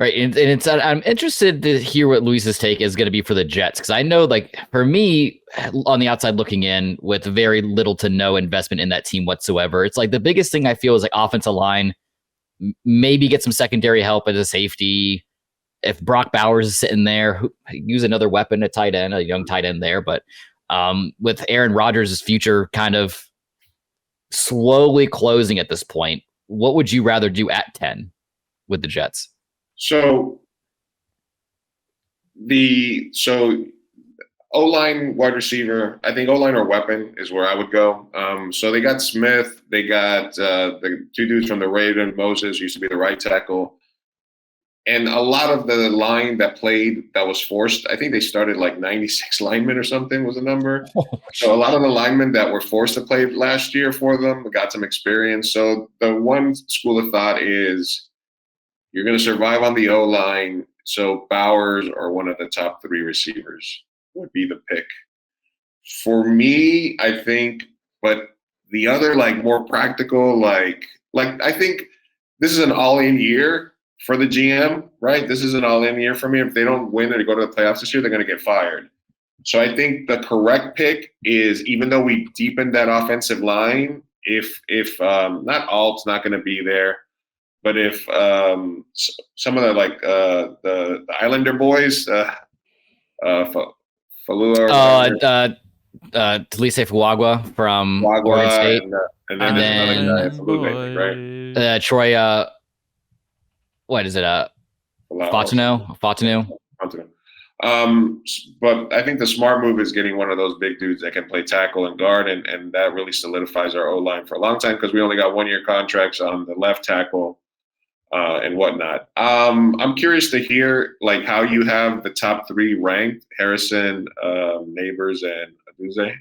Right, and it's I'm interested to hear what Luis's take is going to be for the Jets, because I know, like, for me, on the outside looking in, with very little to no investment in that team whatsoever, it's like the biggest thing I feel is like offensive line, maybe get some secondary help as a safety. If Brock Bowers is sitting there, use another weapon, a tight end, a young tight end there. But with Aaron Rodgers' future kind of slowly closing at this point, what would you rather do at 10 with the Jets? So O-line, wide receiver, I think O-line or weapon is where I would go. So they got Smith, they got the two dudes from the Raiders. Moses used to be the right tackle. And a lot of the line that played that was forced, I think they started like 96 linemen or something was the number. So a lot of the linemen that were forced to play last year for them got some experience. So the one school of thought is you're going to survive on the O-line. So Bowers or one of the top three receivers would be the pick. For me, I think, but the other like more practical, like I think this is an all-in year for the GM, right? This is an all-in year for me. If they don't win and go to the playoffs this year, they're going to get fired. So I think the correct pick is, even though we deepened that offensive line, if not Alt's not going to be there, but if some of the like the Islander boys, Falula, Talise Fuagua from Oregon State, and then another guy, Falula, right? Troy. What is it? Fontenot. But I think the smart move is getting one of those big dudes that can play tackle and guard, and that really solidifies our O-line for a long time, because we only got 1-year contracts on the left tackle and whatnot. I'm curious to hear like how you have the top three ranked: Harrison, Neighbors, and Adunze.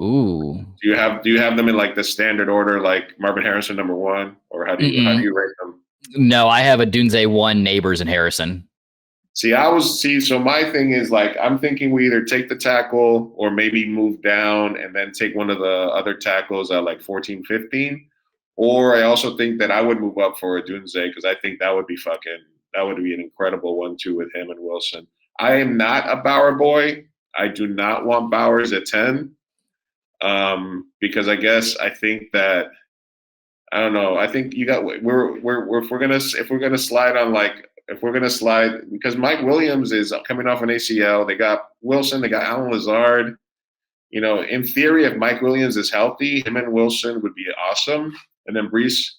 Ooh. Do you have them in like the standard order, like Marvin Harrison number one, or how do you rate them? No, I have Adunze 1, Neighbors, and Harrison. So my thing is like, I'm thinking we either take the tackle or maybe move down and then take one of the other tackles at like 14, 15. Or I also think that I would move up for Adunze, because I think that would be an incredible 1-2 with him and Wilson. I am not a Bauer boy. I do not want Bowers at 10. Because I think that, I don't know. I think if we're gonna slide, because Mike Williams is coming off an ACL. They got Wilson, they got Alan Lazard. You know, in theory, if Mike Williams is healthy, him and Wilson would be awesome, and then Brees.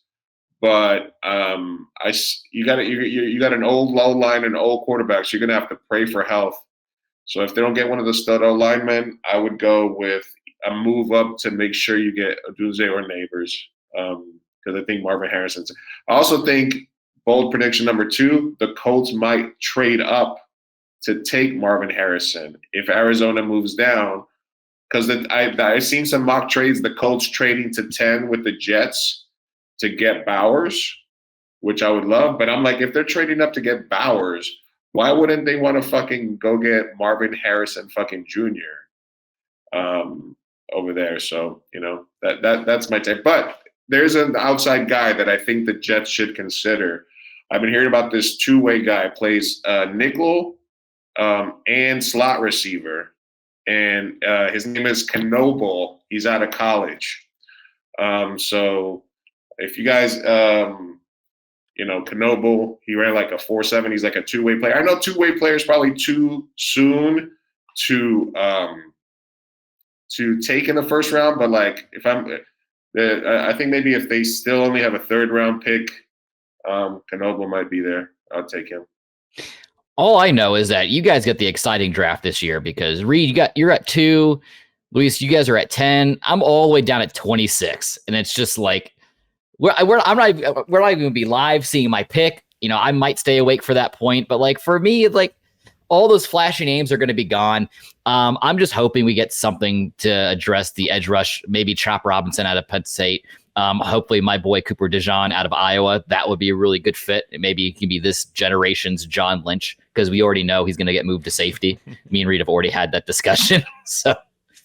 But you got an old low line and old quarterback, so you're gonna have to pray for health. So if they don't get one of the stud O linemen, I would go with a move up to make sure you get Adunze or Neighbors. Because I think Marvin Harrison's. I also think, bold prediction number 2, the Colts might trade up to take Marvin Harrison if Arizona moves down. Because I've seen some mock trades, the Colts trading to 10 with the Jets to get Bowers, which I would love. But I'm like, if they're trading up to get Bowers, why wouldn't they want to fucking go get Marvin Harrison fucking Jr. Over there? So, you know, that's my take. But there's an outside guy that I think the Jets should consider. I've been hearing about this two-way guy, plays nickel and slot receiver, and his name is Knoble. He's out of college. So if you guys, Knoble, he ran like a 4.7. He's like a two-way player. I know two-way players probably too soon to take in the first round, but like I think maybe if they still only have a 3rd-round pick, Knoble might be there. I'll take him. All I know is that you guys get the exciting draft this year, because Reed, you're at 2, Luis, you guys are at 10. I'm all the way down at 26, and it's just like we're not even going to be live seeing my pick. You know, I might stay awake for that point, but like for me, like all those flashy names are going to be gone. I'm just hoping we get something to address the edge rush, maybe Chop Robinson out of Penn State. Hopefully my boy Cooper DeJean out of Iowa. That would be a really good fit. Maybe he can be this generation's John Lynch, because we already know he's going to get moved to safety. Me and Reed have already had that discussion. So